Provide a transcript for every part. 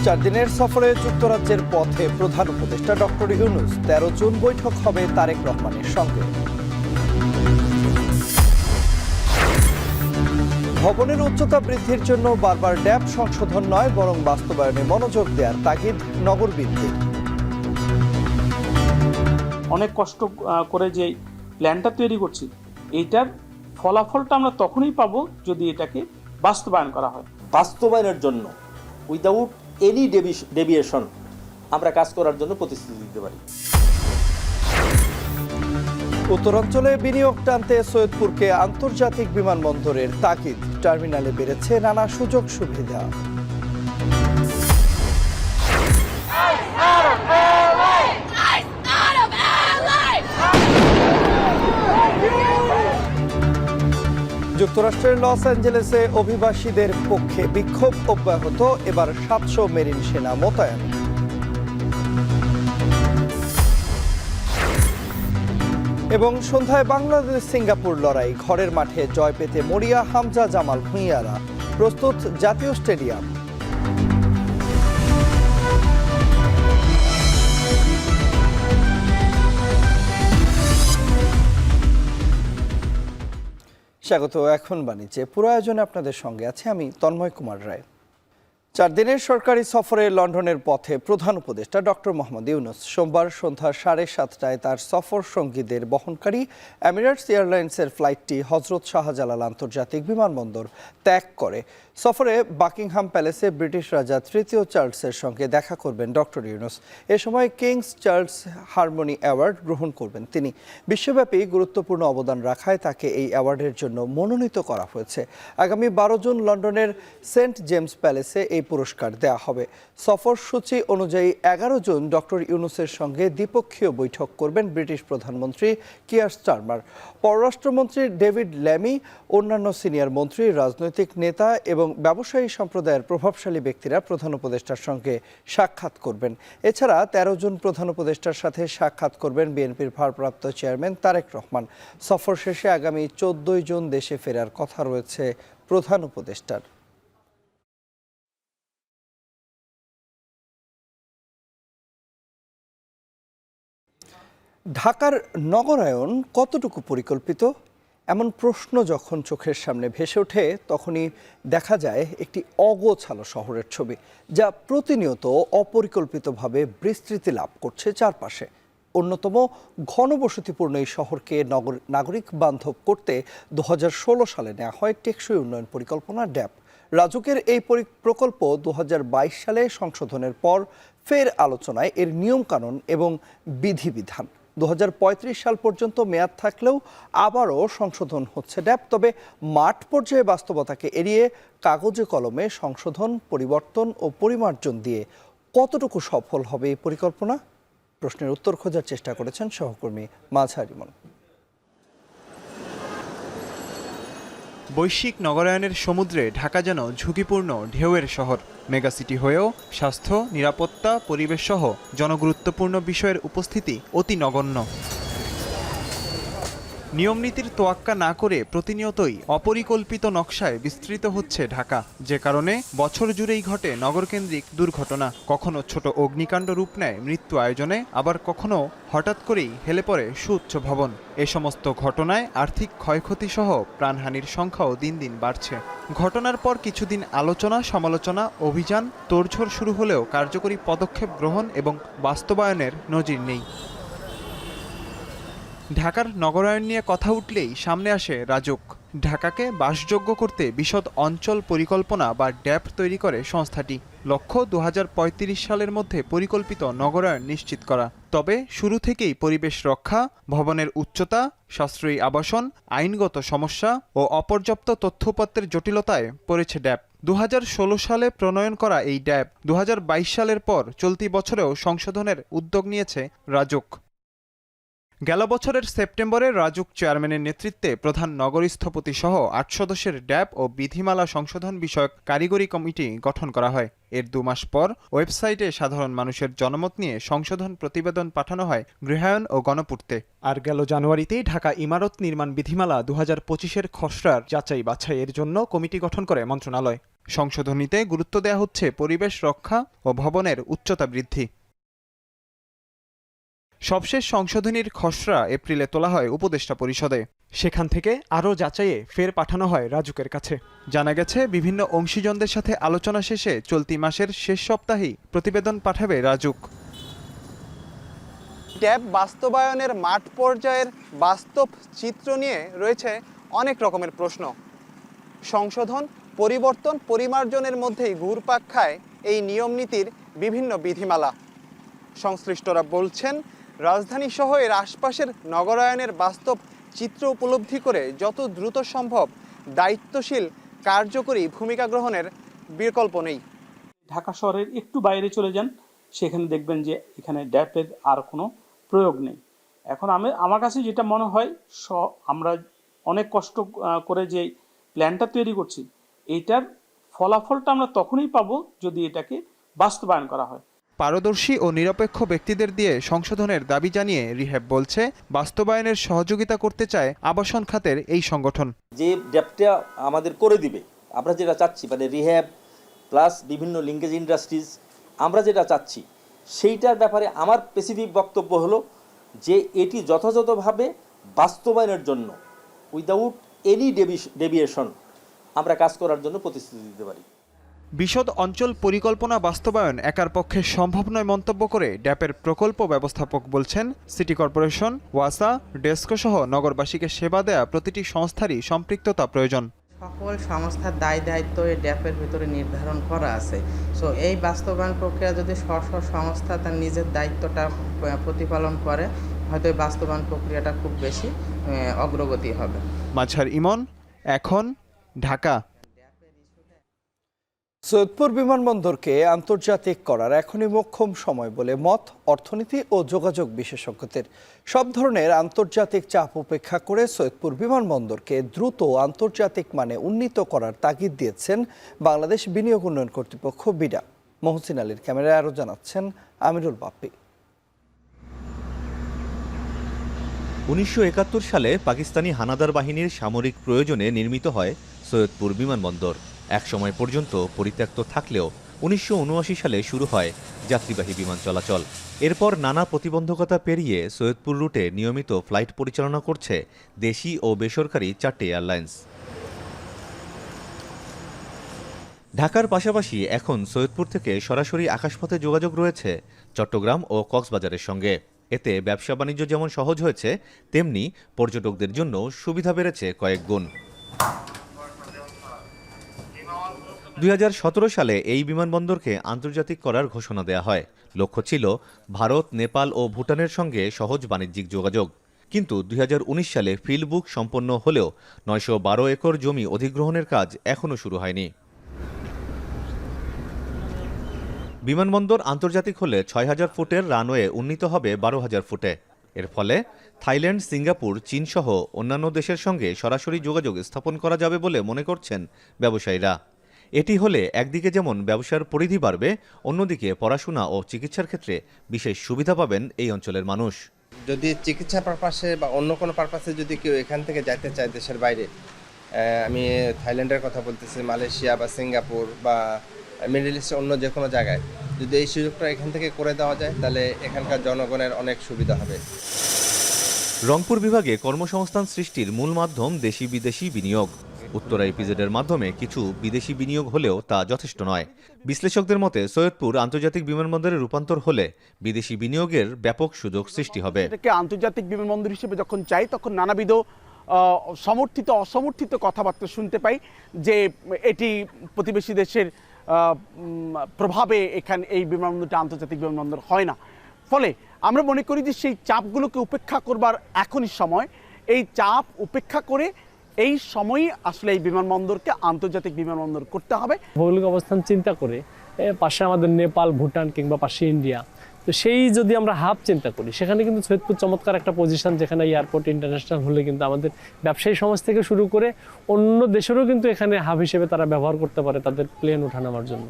4 দিনের সফরে যুক্তরাজ্যের পথে প্রধান উপদেষ্টা ডক্টর ইউনূস। 13 জুন বৈঠক হবে তারেক রহমানের সঙ্গে। ভবনের উচ্চতা বৃদ্ধির জন্য বারবার ড্যাব সংশোধন নয়, বরং বাস্তবায়নে মনোযোগ দেওয়ার তাগিদ নগরবিদদের। অনেক কষ্ট করে যে প্ল্যানটা তৈরি করছি, এইটার ফলাফলটা আমরা তখনই পাবো যদি এটাকে বাস্তবায়ন করা হয়। বাস্তবায়নের জন্য উইদাউট এনি ডেভিয়েশন আমরা কাজ করার জন্য প্রতিশ্রুতি দিতে পারি। উত্তরাঞ্চলে বিনিয়োগ টানতে সৈয়দপুরকে আন্তর্জাতিক বিমানবন্দরের তাগিদ। টার্মিনালে বেড়েছে নানা সুযোগ সুবিধা। যুক্তরাষ্ট্রের লস অ্যাঞ্জেলেসে অভিবাসীদের পক্ষে বিক্ষোভ অব্যাহত। এবার 700 মেরিন সেনা মোতায়েন। এবং সন্ধ্যায় বাংলাদেশ সিঙ্গাপুর লড়াই। ঘরের মাঠে জয় পেতে মরিয়া হামজা জামাল ভূঁইয়ারা। প্রস্তুত জাতীয় স্টেডিয়াম। স্বাগত। এখন বাণিজ্যে পুরো আয়োজনে আপনাদের সঙ্গে আছে আমি তন্ময় কুমার রায়। 4 দিনের সরকারি সফরে লন্ডনের পথে প্রধান উপদেষ্টা ডক্টর মোহাম্মদ ইউনূস। সোমবার সন্ধ্যা 7:30টায় তার সফর সঙ্গীদের বহনকারী এমিরেটস এয়ারলাইন্সের ফ্লাইটটি হজরত শাহজালাল আন্তর্জাতিক বিমানবন্দর ত্যাগ করে। সফরে বাকিংহাম প্যালেসে ব্রিটিশ রাজা 3য় চার্লসের সঙ্গে দেখা করবেন ডক্টর ইউনূস। এ সময় কিংস চার্লস হারমোনি অ্যাওয়ার্ড গ্রহণ করবেন তিনি। বিশ্বব্যাপী গুরুত্বপূর্ণ অবদান রাখায় তাকে এই অ্যাওয়ার্ডের জন্য মনোনীত করা হয়েছে। আগামী 12 জুন লন্ডনের সেন্ট জেমস প্যালেসে এই পুরস্কার দেওয়া হবে। সফরসূচি অনুযায়ী 11 জুন ডক্টর ইউনূসের সঙ্গে দ্বিপক্ষীয় বৈঠক করবেন ব্রিটিশ প্রধানমন্ত্রী কিয়ার স্টারমার। পররাষ্ট্রমন্ত্রী ডেভিড ল্যামি, অন্যান্য সিনিয়র মন্ত্রী, রাজনৈতিক নেতা এবং ব্যবসায়ী সম্প্রদায়ের প্রভাবশালী ব্যক্তিরা প্রধান উপদেষ্টার সঙ্গে সাক্ষাৎ করবেন। এছাড়া 13 জুন প্রধান উপদেষ্টার সাথে সাক্ষাৎ করবেন বিএনপির ভারপ্রাপ্ত চেয়ারম্যান তারেক রহমান। সফর শেষে আগামী 14 জুন দেশে ফেরার কথা রয়েছে প্রধান উপদেষ্টার। ঢাকার নগরায়ন কতটুকু পরিকল্পিত? এমন প্রশ্ন যখন চোখের সামনে ভেসে ওঠে, তখনই দেখা যায় একটি অগোছালো শহরের ছবি, যা প্রতিনিয়ত অপরিকল্পিতভাবে বিস্তৃতি লাভ করছে চারপাশে। অন্যতম ঘনবসতিপূর্ণ এই শহরকে নাগরিক বান্ধব করতে 2016 সালে নেওয়া হয় টেকসই উন্নয়ন পরিকল্পনা ড্যাব। রাজুকের এই প্রকল্প 2022 সালে সংশোধনের পর ফের আলোচনায় এর নিয়মকানুন এবং বিধিবিধান। 2035 সাল পর্যন্ত মেয়াদ থাকলেও আবারও সংশোধন হচ্ছে ড্যাব। তবে মাঠ পর্যায়ে বাস্তবতাকে এড়িয়ে কাগজে কলমে সংশোধন, পরিবর্তন ও পরিমার্জন দিয়ে কতটুকু সফল হবে এই পরিকল্পনা? প্রশ্নের উত্তর খোঁজার চেষ্টা করেছেন সহকর্মী মাজহার ইমন। বৈশ্বিক নগরায়নের সমুদ্রে ঢাকা যেন ঝুঁকিপূর্ণ ঢেউয়ের শহর। মেগাসিটি হয়েও স্বাস্থ্য, নিরাপত্তা, পরিবেশ সহ জনগুরুত্বপূর্ণ বিষয়ের উপস্থিতি অতি নগণ্য। নিয়মনীতির তোয়াক্কা না করে প্রতিনিয়তই অপরিকল্পিত নকশায় বিস্তৃত হচ্ছে ঢাকা, যে কারণে বছর জুড়েই ঘটে নগরকেন্দ্রিক দুর্ঘটনা। কখনো ছোট অগ্নিকাণ্ড রূপ নেয় মৃত্যু আয়োজনে, আবার কখনো হঠাৎ করেই হেলে পড়ে সুউচ্চ ভবন। এ সমস্ত ঘটনায় আর্থিক ক্ষয়ক্ষতি সহ প্রাণহানির সংখ্যাও দিন দিন বাড়ছে। ঘটনার পর কিছুদিন আলোচনা, সমালোচনা, অভিযান, তোড়জোড় শুরু হলেও কার্যকরী পদক্ষেপ গ্রহণ এবং বাস্তবায়নের নজির নেই। ঢাকার নগরায়ন নিয়ে কথা উঠলেই সামনে আসে রাজুক। ঢাকাকে বাসযোগ্য করতে বিশদ অঞ্চল পরিকল্পনা বা ড্যাব তৈরি করে সংস্থাটি। লক্ষ্য 2035 সালের মধ্যে পরিকল্পিত নগরায়ন নিশ্চিত করা। তবে শুরু থেকেই পরিবেশ রক্ষা, ভবনের উচ্চতা, সাশ্রয়ী আবাসন, আইনগত সমস্যা ও অপর্যাপ্ত তথ্যপত্রের জটিলতায় পড়েছে ড্যাব। 2016 সালে প্রণয়ন করা এই ড্যাব 2022 সালের পর চলতি বছরেও সংশোধনের উদ্যোগ নিয়েছে রাজুক। গেল বছরের সেপ্টেম্বরে রাজুক চেয়ারম্যানের নেতৃত্বে প্রধান নগর স্থপতি সহ 8 সদস্যের ড্যাব ও বিধিমালা সংশোধন বিষয়ক কারিগরি কমিটি গঠন করা হয়। এর 2 মাস পর ওয়েবসাইটে সাধারণ মানুষের জনমত নিয়ে সংশোধন প্রতিবেদন পাঠানো হয় গৃহায়ন ও গণপূর্তে। আর গেল জানুয়ারিতেই ঢাকা ইমারত নির্মাণ বিধিমালা 2025-এর খসড়ার যাচাই বাছাইয়ের জন্য কমিটি গঠন করে মন্ত্রণালয়। সংশোধনীতে গুরুত্ব দেওয়া হচ্ছে পরিবেশ রক্ষা ও ভবনের উচ্চতা বৃদ্ধি। সবশেষ সংশোধনীর খসড়া এপ্রিলে তোলা হয় উপদেষ্টা পরিষদে। সেখান থেকে আরও যাচাইয়ে ফের পাঠানো হয় রাজুকের কাছে। জানা গেছে, বিভিন্ন অংশীজনদের সাথে আলোচনা শেষে চলতি মাসের শেষ সপ্তাহেই প্রতিবেদন পাঠাবে রাজুক। ড্যাব বাস্তবায়নের মাঠ পর্যায়ের বাস্তব চিত্র নিয়ে রয়েছে অনেক রকমের প্রশ্ন। সংশোধন, পরিবর্তন, পরিমার্জনের মধ্যেই ঘুরপাক খায় এই নিয়ম নীতির বিভিন্ন বিধিমালা। সংশ্লিষ্টরা বলছেন, রাজধানী সহ এর আশপাশের নগরায়নের বাস্তব চিত্র উপলব্ধি করে যত দ্রুত সম্ভব দায়িত্বশীল কার্যকরী ভূমিকা গ্রহণের বিকল্প নেই। ঢাকা শহরের একটু বাইরে চলে যান, সেখানে দেখবেন যে এখানে ড্যাপের আর কোনো প্রয়োগ নেই। এখন আমার কাছে যেটা মনে হয়, আমরা অনেক কষ্ট করে যে প্ল্যানটা তৈরি করছি, এইটার ফলাফলটা আমরা তখনই পাবো যদি এটাকে বাস্তবায়ন করা হয়। পারদর্শী ও নিরপেক্ষ ব্যক্তিদের দিয়ে সংশোধনের দাবি জানিয়ে রিহ্যাব বলছে, বাস্তবায়নের সহযোগিতা করতে চায় আবাসন খাতের এই সংগঠন। যে ড্যাপটা আমাদের করে দিবে, আমরা যেটা চাচ্ছি, মানে রিহ্যাব প্লাস বিভিন্ন লিঙ্কেজ ইন্ডাস্ট্রিজ, আমরা যেটা চাচ্ছি সেইটার ব্যাপারে আমার স্পেসিফিক বক্তব্য হলো যে এটি যথাযথভাবে বাস্তবায়নের জন্য উইদাউট এনি ডেভিয়েশন আমরা কাজ করার জন্য প্রতিশ্রুতি দিতে পারি। বিশদ অঞ্চল পরিকল্পনা বাস্তবায়ন একার পক্ষে সম্ভব নয় মন্তব্য করে ড্যাপের প্রকল্প ব্যবস্থাপক বলছেন, সিটি কর্পোরেশন, ওয়াসা, ডেস্কো সহ নগরবাসীকে সেবা দেয়া প্রতিটি সংস্থারই সম্পৃক্ততা প্রয়োজন। সকল সংস্থার দায় দায়িত্ব এই ড্যাপের ভিতরে নির্ধারণ করা আছে। সো এই বাস্তবায়ন প্রক্রিয়া যদি স্ব সংস্থা তার নিজের দায়িত্বটা প্রতিপালন করে, হয়তো এই বাস্তবায়ন প্রক্রিয়াটা খুব বেশি অগ্রগতি হবে। মাঝার ইমন, এখন, ঢাকা। সৈয়দপুর বিমানবন্দরকে আন্তর্জাতিক করার এখনই মোক্ষম সময় বলে মত অর্থনীতি ও যোগাযোগ বিশেষজ্ঞদের। সব ধরনের আন্তর্জাতিক চাপ উপেক্ষা করে সৈয়দপুর বিমানবন্দরকে দ্রুত আন্তর্জাতিক মানে উন্নীত করার তাগিদ দিয়েছেন বাংলাদেশ বিনিয়োগ উন্নয়ন কর্তৃপক্ষ বিডা। মহসিন আলীর ক্যামেরায় আরও জানাচ্ছেন আমিরুল বাপ্পি। 1971 সালে পাকিস্তানি হানাদার বাহিনীর সামরিক প্রয়োজনে নির্মিত হয় সৈয়দপুর বিমানবন্দর। এক সময় পর্যন্ত পরিত্যক্ত থাকলেও 1979 সালে শুরু হয় যাত্রীবাহী বিমান চলাচল। এরপর নানা প্রতিবন্ধকতা পেরিয়ে সৈয়দপুর রুটে নিয়মিত ফ্লাইট পরিচালনা করছে দেশি ও বেসরকারি 4টি এয়ারলাইন্স। ঢাকার পাশাপাশি এখন সৈয়দপুর থেকে সরাসরি আকাশপথে যোগাযোগ রয়েছে চট্টগ্রাম ও কক্সবাজারের সঙ্গে। এতে ব্যবসা বাণিজ্য যেমন সহজ হয়েছে, তেমনি পর্যটকদের জন্য সুবিধা বেড়েছে কয়েক গুণ। 2017 সালে এই বিমানবন্দরকে আন্তর্জাতিক করার ঘোষণা দেয়া হয়। লক্ষ্য ছিল ভারত, নেপাল ও ভুটানের সঙ্গে সহজ বাণিজ্যিক যোগাযোগ। কিন্তু 2019 সালে ফিল্ড বুক সম্পন্ন হলেও 912 একর জমি অধিগ্রহণের কাজ এখনও শুরু হয়নি। বিমানবন্দর আন্তর্জাতিক হলে 6000 ফুটের রানওয়ে উন্নীত হবে 12000 ফুটে। এর ফলে থাইল্যান্ড, সিঙ্গাপুর, চীন সহ অন্যান্য দেশের সঙ্গে সরাসরি যোগাযোগ স্থাপন করা যাবে বলে মনে করছেন ব্যবসায়ীরা। এটি হলে একদিকে যেমন ব্যবসার পরিধি বাড়বে, অন্যদিকে পড়াশোনা ও চিকিৎসার ক্ষেত্রে বিশেষ সুবিধা পাবেন এই অঞ্চলের মানুষ। যদি চিকিৎসা পারপাসে বা অন্য কোনো পারপাসে যদি কেউ এখান থেকে যাইতে চায় দেশের বাইরে, আমি থাইল্যান্ডের কথা বলতেছি, মালয়েশিয়া বা সিঙ্গাপুর বা মিডল ইস্টের অন্য যে কোনো জায়গায়, যদি এই সুযোগটা এখান থেকে করে দেওয়া যায় তাহলে এখানকার জনগণের অনেক সুবিধা হবে। রংপুর বিভাগে কর্মসংস্থান সৃষ্টির মূল মাধ্যম দেশি বিদেশি বিনিয়োগ। উত্তরা ইপিজেডের মাধ্যমে কিছু বিদেশি বিনিয়োগ হলেও তা যথেষ্ট নয়। বিশ্লেষকদের মতে সৈয়দপুর আন্তর্জাতিক বিমানবন্দরে রূপান্তর হলে বিদেশি বিনিয়োগের ব্যাপক সুযোগ সৃষ্টি হবে। এটাকে আন্তর্জাতিক বিমানবন্দর হিসেবে যখন চাই, তখন নানাবিধ সমর্থিত অসমর্থিত কথাবার্তা শুনতে পাই যে এটি প্রতিবেশী দেশের প্রভাবে এখানে এই বিমানবন্দরটা আন্তর্জাতিক বিমানবন্দর হয় না। ফলে আমরা মনে করি যে সেই চাপগুলোকে উপেক্ষা করবার এখনই সময়। এই চাপ উপেক্ষা করে এই সময়ই আসলে এই বিমানবন্দরকে আন্তর্জাতিক বিমানবন্দর করতে হবে। ভৌগোলিক অবস্থান চিন্তা করে পাশে আমাদের নেপাল, ভুটান কিংবা পাশে ইন্ডিয়া, তো সেই যদি আমরা হাব চিন্তা করি, সেখানে কিন্তু সৈয়দপুর চমৎকার একটা পজিশন, যেখানে এয়ারপোর্ট ইন্টারন্যাশনাল হলে কিন্তু আমাদের ব্যবসায়ী সমাজ থেকে শুরু করে অন্য দেশেরও কিন্তু এখানে হাব হিসেবে তারা ব্যবহার করতে পারে তাদের প্লেন ওঠানামার জন্য।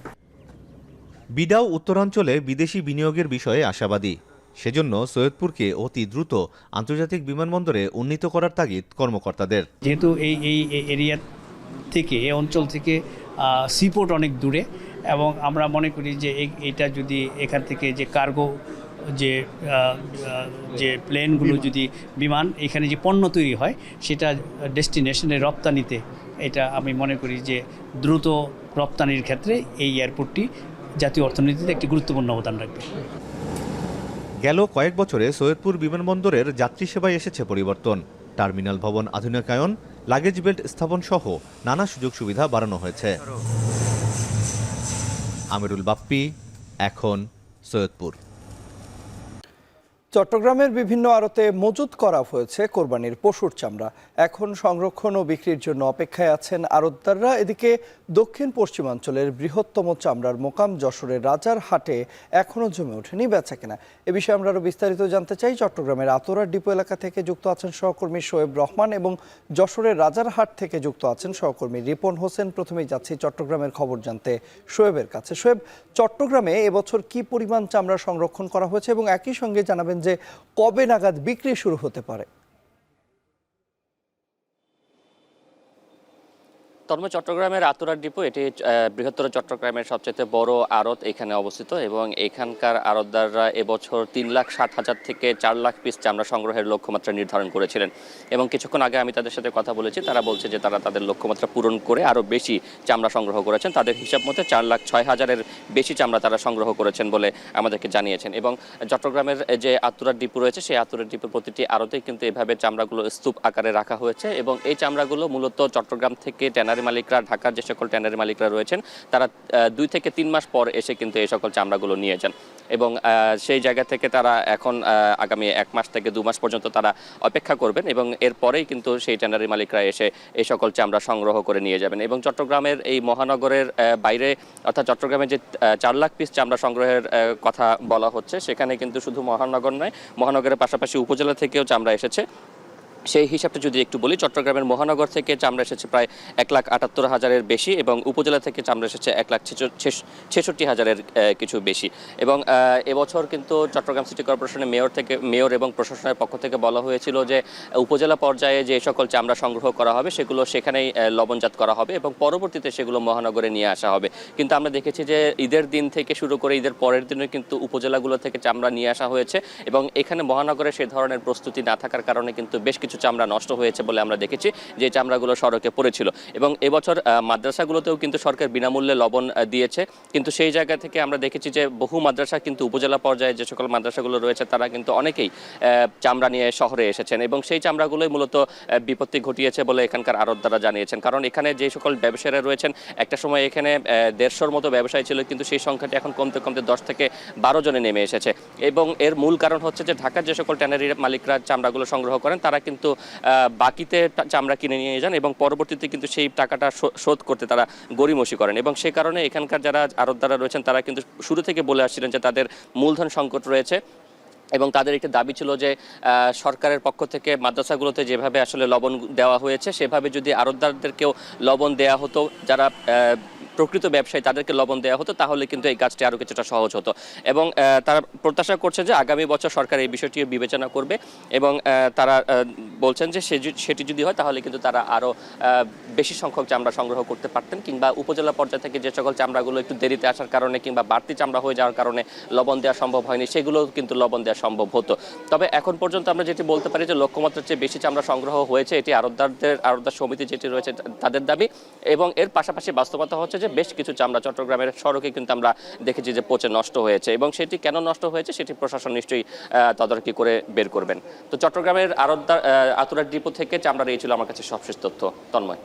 বিডাও উত্তরাঞ্চলে বিদেশি বিনিয়োগের বিষয়ে আশাবাদী। সেজন্য সৈয়দপুরকে অতি দ্রুত আন্তর্জাতিক বিমানবন্দরে উন্নীত করার তাগিদ কর্মকর্তাদের। যেহেতু এই এরিয়া থেকে, এই অঞ্চল থেকে সিপোর্ট অনেক দূরে, এবং আমরা মনে করি যে এটা যদি এখান থেকে যে কার্গো যে যে প্লেনগুলো যদি বিমান এখানে যে পণ্য তৈরি হয় সেটা ডেস্টিনেশনে রপ্তানিতে, এটা আমি মনে করি যে দ্রুত রপ্তানির ক্ষেত্রে এই এয়ারপোর্টটি জাতীয় অর্থনীতিতে একটি গুরুত্বপূর্ণ অবদান রাখবে। গেল কয়েক বছরে সৈয়দপুর বিমানবন্দরের যাত্রী সেবায় এসেছে পরিবর্তন। টার্মিনাল ভবন আধুনিকায়ন, লাগেজ বেল্ট স্থাপন সহ নানা সুযোগ সুবিধা বাড়ানো হয়েছে। আমিরুল বাপ্পি, এখন সৈয়দপুর। চট্টগ্রামের বিভিন্ন আড়তে মজুত করা হয়েছে কোরবানির পশুর চামড়া। এখন সংরক্ষণ ও বিক্রির জন্য অপেক্ষায় আছেন আড়তদাররা। এদিকে দক্ষিণ পশ্চিমাঞ্চলের বৃহত্তম চামড়ার মোকাম যশোরের রাজার হাটে এখনও জমে ওঠেনি বেচাকেনা। এ বিষয়ে আমরা আরও বিস্তারিত জানতে চাই। চট্টগ্রামের আতোরার ডিপো এলাকা থেকে যুক্ত আছেন সহকর্মী শোয়েব রহমান এবং যশোরের রাজার হাট থেকে যুক্ত আছেন সহকর্মী রিপন হোসেন। প্রথমেই যাচ্ছি চট্টগ্রামের খবর জানতে শোয়েবের কাছে। শোয়েব, চট্টগ্রামে এবছর কি পরিমাণ চামড়া সংরক্ষণ করা হয়েছে এবং একই সঙ্গে জানাবেন যে কবে নাগাদ বিক্রি শুরু হতে পারে? চট্টগ্রামের আতুরার ডিপো, এটি বৃহত্তর চট্টগ্রামের সবচেয়ে বড় আড়ত এখানে অবস্থিত, এবং এখানকার আড়তদাররা এবছর 3,60,000 থেকে 4 লাখ পিস চামড়া সংগ্রহের লক্ষ্যমাত্রা নির্ধারণ করেছিলেন। এবং কিছুক্ষণ আগে আমি তাদের সাথে কথা বলেছি, তারা বলছে যে তারা তাদের লক্ষ্যমাত্রা পূরণ করে আরও বেশি চামড়া সংগ্রহ করেছেন। তাদের হিসাব মতে 4,06,000-এর বেশি চামড়া তারা সংগ্রহ করেছেন বলে আমাদেরকে জানিয়েছেন। এবং চট্টগ্রামের যে আতুরার ডিপো রয়েছে, সেই আতুরার ডিপোর প্রতিটি আড়তেই কিন্তু এভাবে চামড়াগুলো স্তূপ আকারে রাখা হয়েছে, এবং এই চামড়াগুলো মূলত চট্টগ্রাম থেকে ট্যানারি মালিকরা, ঢাকার যে সকল ট্যানারি মালিকরা রয়েছেন, তারা 2 থেকে 3 মাস পর এসে কিন্তু এই সকল চামড়াগুলো নিয়ে যান। এবং সেই জায়গা থেকে তারা এখন আগামী 1 মাস থেকে 2 মাস পর্যন্ত তারা অপেক্ষা করবেন, এবং এরপরেই কিন্তু সেই ট্যানারি মালিকরা এসে এই সকল চামড়া সংগ্রহ করে নিয়ে যাবেন। এবং চট্টগ্রামের এই মহানগরের বাইরে, অর্থাৎ চট্টগ্রামের যে 4 লাখ পিস চামড়া সংগ্রহের কথা বলা হচ্ছে, সেখানে কিন্তু শুধু মহানগর নয়, মহানগরের পাশাপাশি উপজেলা থেকেও চামড়া এসেছে। সেই হিসাবটা যদি একটু বলি, চট্টগ্রামের মহানগর থেকে চামড়া এসেছে প্রায় 1,78,000-এর বেশি, এবং উপজেলা থেকে চামড়া এসেছে 1,66,000-এর কিছু বেশি। এবং এবছর কিন্তু চট্টগ্রাম সিটি কর্পোরেশনের মেয়র এবং প্রশাসনের পক্ষ থেকে বলা হয়েছিল যে উপজেলা পর্যায়ে যে সকল চামড়া সংগ্রহ করা হবে সেগুলো সেখানেই লবণজাত করা হবে, এবং পরবর্তীতে সেগুলো মহানগরে নিয়ে আসা হবে। কিন্তু আমরা দেখেছি যে ঈদের দিন থেকে শুরু করে ঈদের পরের দিনে কিন্তু উপজেলাগুলো থেকে চামড়া নিয়ে আসা হয়েছে, এবং এখানে মহানগরে সে ধরনের প্রস্তুতি না থাকার কারণে কিন্তু বেশ কিছু চামড়া নষ্ট হয়েছে বলে আমরা দেখেছি, যে চামড়াগুলো সড়কে পড়েছিল। এবং এবছর মাদ্রাসাগুলোতেও কিন্তু সরকার বিনামূল্যে লবণ দিয়েছে, কিন্তু সেই জায়গা থেকে আমরা দেখেছি যে বহু মাদ্রাসা কিন্তু উপজেলা পর্যায়ে যে সকল মাদ্রাসাগুলো রয়েছে, তারা কিন্তু অনেকেই চামড়া নিয়ে শহরে এসেছেন, এবং সেই চামড়াগুলোই মূলত বিপত্তি ঘটিয়েছে বলে এখানকার আড়তদাররা জানিয়েছেন। কারণ এখানে যে সকল ব্যবসায়ীরা রয়েছেন, একটা সময় এখানে 150-র মতো ব্যবসায়ী ছিল, কিন্তু সেই সংখ্যাটি এখন কমতে কমতে 10 থেকে 12 জনে নেমে এসেছে। এবং এর মূল কারণ হচ্ছে যে ঢাকার যে সকল ট্যানারি মালিকরা চামড়াগুলো সংগ্রহ করেন, তারা কিন্তু বাকিতে চামড়া কিনে নিয়ে যান, এবং পরবর্তীতে কিন্তু সেই টাকাটা শোধ করতে তারা গড়িমসি করেন। এবং সে কারণে এখানকার যারা আড়তদাররা রয়েছেন, তারা কিন্তু শুরু থেকে বলে আসছিলেন যে তাদের মূলধন সংকট রয়েছে, এবং তাদের একটি দাবি ছিল যে সরকারের পক্ষ থেকে মাদ্রাসাগুলোতে যেভাবে আসলে লবণ দেওয়া হয়েছে, সেভাবে যদি আড়তদারদেরকেও লবণ দেওয়া হতো, যারা প্রকৃত ব্যবসায়ী তাদেরকে লবণ দেওয়া হতো, তাহলে কিন্তু এই কাজটি আরও কিছুটা সহজ হতো। এবং তারা প্রত্যাশা করছে যে আগামী বছর সরকার এই বিষয়টি বিবেচনা করবে, এবং তারা বলছেন যে সেটি যদি হয় তাহলে কিন্তু তারা আরও বেশি সংখ্যক চামড়া সংগ্রহ করতে পারতেন, কিংবা উপজেলা পর্যায় থেকে যে সকল চামড়াগুলো একটু দেরিতে আসার কারণে কিংবা বাড়তি চামড়া হয়ে যাওয়ার কারণে লবণ দেওয়া সম্ভব হয়নি, সেগুলো কিন্তু লবণ দেওয়া সম্ভব হতো। তবে এখন পর্যন্ত আমরা যেটি বলতে পারি যে লক্ষ্যমাত্রার চেয়ে বেশি চামড়া সংগ্রহ হয়েছে, এটি আড়তদার সমিতি যেটি রয়েছে তাদের দাবি। এবং এর পাশাপাশি বাস্তবতা হচ্ছে যে বেশ কিছু চামড়া চট্টগ্রামের সড়কে কিন্তু আমরা দেখেছি যে পচে নষ্ট হয়েছে, এবং সেটি কেন নষ্ট হয়েছে সেটি প্রশাসন নিশ্চয়ই তদারকি করে বের করবেন। তো চট্টগ্রামের আতুরার ডিপো থেকে চামড়া এই ছিল আমার কাছে সবশেষ তথ্য। তন্ময়।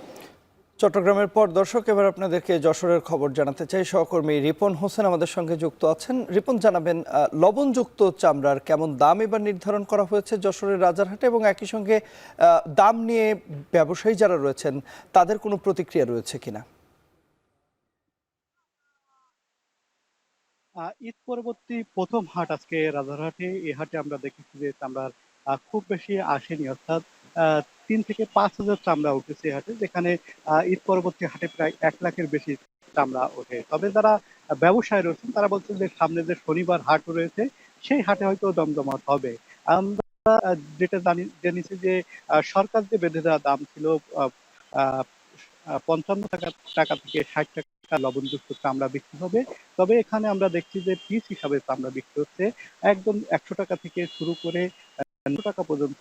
চট্টগ্রামের পর দর্শক, এবার আপনাদেরকে যশোরের খবর জানাতে চাই। সহকর্মী রিপন হোসেন আমাদের সঙ্গে যুক্ত আছেন। রিপন, জানাবেন লবণযুক্ত চামড়ার কেমন দাম এবার নির্ধারণ করা হয়েছে যশোরের রাজারহাটে, এবং একই সঙ্গে দাম নিয়ে ব্যবসায়ী যারা রয়েছেন তাদের কোনো প্রতিক্রিয়া রয়েছে কিনা? ঈদ পরবর্তী প্রথম হাট আজকে রাজারহাটে। এই হাটে আমরা দেখেছি যে চামড়ার খুব বেশি আসেনি, অর্থাৎ 3 থেকে 5,000 চামড়া উঠেছে হাটে, যেখানে ঈদ পরবর্তী হাটে প্রায় 1 লাখের বেশি চামড়া ওঠে। তবে যারা ব্যবসায়ী রয়েছেন তারা বলছেন যে সামনে যে শনিবার হাট রয়েছে, সেই হাটে হয়তো দমদমাট হবে। আমরা যেটা জেনেছি যে সরকার যে বেঁধে দেওয়া দাম ছিল টাকা থেকে 60 টাকা লবণযুক্ত চামড়া বিক্রি হবে। তবে এখানে আমরা দেখছি যে পিস হিসাবে চামড়া বিক্রি হচ্ছে একদম 100 টাকা থেকে শুরু করে 900 টাকা পর্যন্ত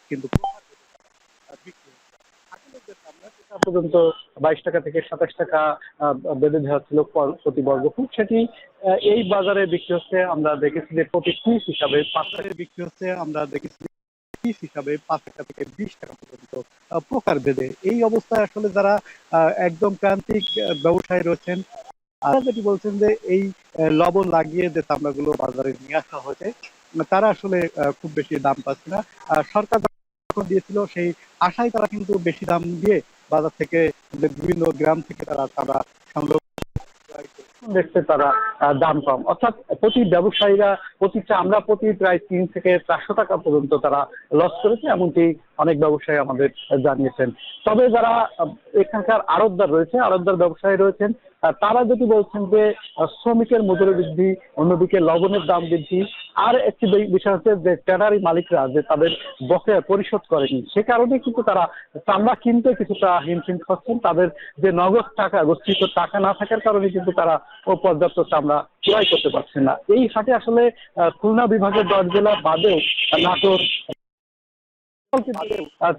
কিন্তু বিক্রি হচ্ছে। আসলে যে চামড়া সেটা পর্যন্ত 22 টাকা থেকে 27 টাকা বেঁধে দেওয়া ছিল প্রতি বর্গ ফুট, সেটি এই বাজারে বিক্রি হচ্ছে আমরা দেখেছি যে প্রতি পিস হিসাবে 5 বাজারে বিক্রি হচ্ছে আমরা দেখেছি পিস হিসাবে 5 টাকা থেকে 20 টাকা পর্যন্ত প্রকার ভেদে। এই অবস্থায় আসলে যারা একদম প্রান্তিক ব্যবসায়ী রয়েছেন তারা যেটি বলছেন যে এই লবণ লাগিয়ে যে চামড়াগুলো বাজারে নিয়ে আসা হয়েছে তারা আসলে খুব বেশি দাম পাচ্ছে না। সরকার যখন দিয়েছিল সেই আশায় তারা কিন্তু বেশি দাম দিয়ে বাজার থেকে বিভিন্ন গ্রাম থেকে তারা চামড়া সংগ্রহ দেখতে তারা দাম কম, অর্থাৎ প্রতি ব্যবসায়ীরা প্রতি প্রায় 3 থেকে 400 টাকা পর্যন্ত তারা লস করেছে, এমনটি অনেক ব্যবসায়ী আমাদের জানিয়েছেন। তবে যারা এখানকার আড়তদার ব্যবসায়ী রয়েছেন তারা যদি বলছেন যে শ্রমিকের মজুরি বৃদ্ধি, অন্যদিকে লবণের দাম বৃদ্ধি, আর একটি বিষয় হচ্ছে যে ট্যানারি মালিকরা যে তাদের বকেয়া পরিশোধ করেনি, সে কারণে কিন্তু তারা চামড়া কিনতে কিছুটা হিমশিম খাচ্ছেন। তাদের যে নগদ টাকা, গচ্ছিত টাকা না থাকার কারণে কিন্তু তারা পর্যাপ্ত চামড়া ক্রয় করতে পারছেন না। এই হাটে আসলে খুলনা বিভাগের 10 জেলা বাদেও নাটোর